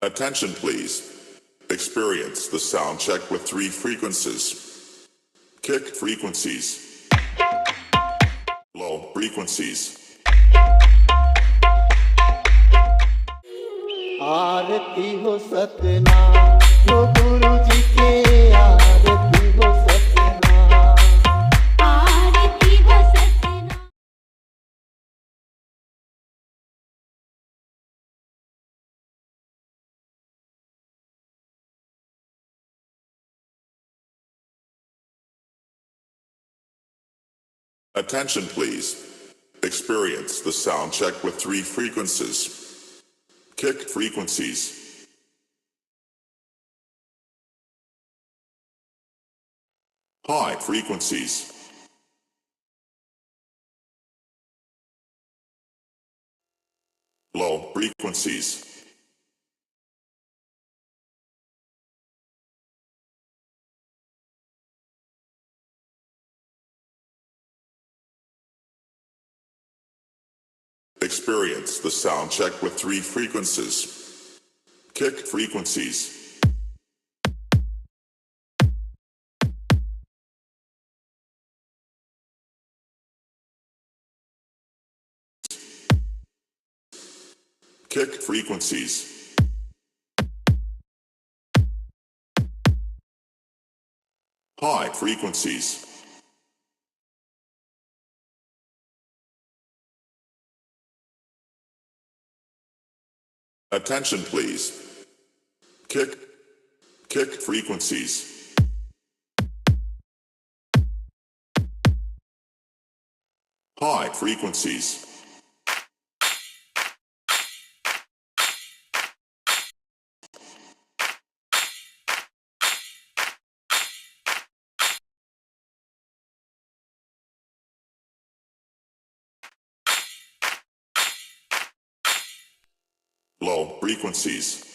Attention please. Experience the sound check with 3 frequencies. Kick frequencies. Low frequencies. आरती हो सतनाम जो गुरु जी के आरती हो सतनाम आरती हो Satna. Attention please. Experience the sound check with 3 frequencies. Kick frequencies. High frequencies. Low frequencies. Experience the sound check with 3 frequencies. Kick frequencies. Kick frequencies. High frequencies. Attention please. Kick frequencies. High frequencies. Low frequencies.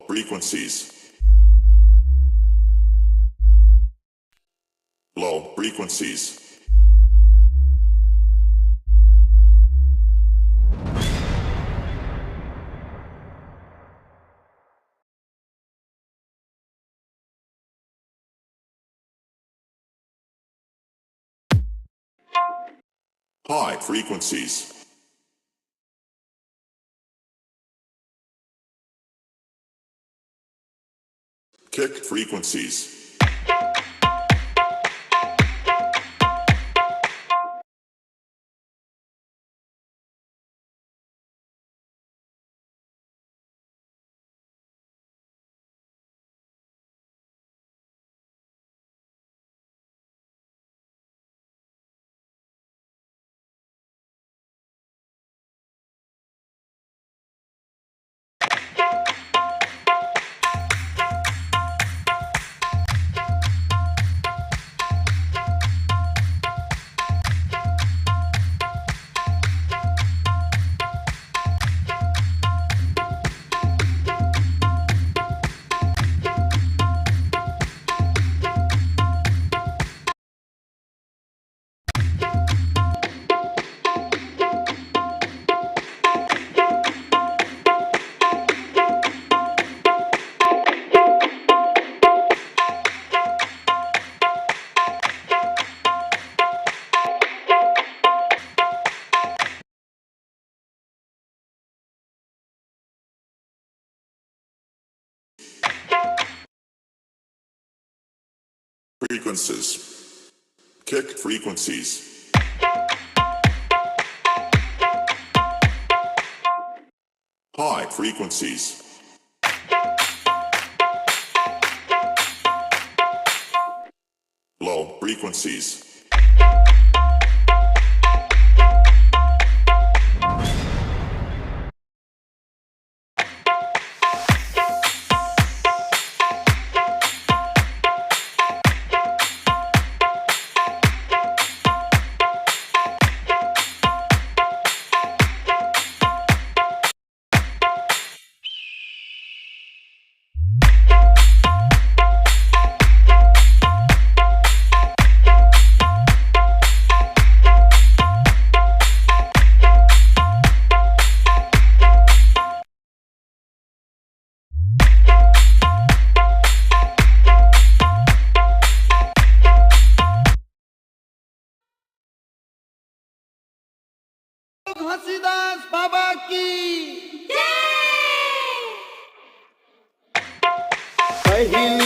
Frequencies. Low frequencies. High frequencies. Kick frequencies. Frequencies. Kick frequencies. High frequencies. Low frequencies. पहिली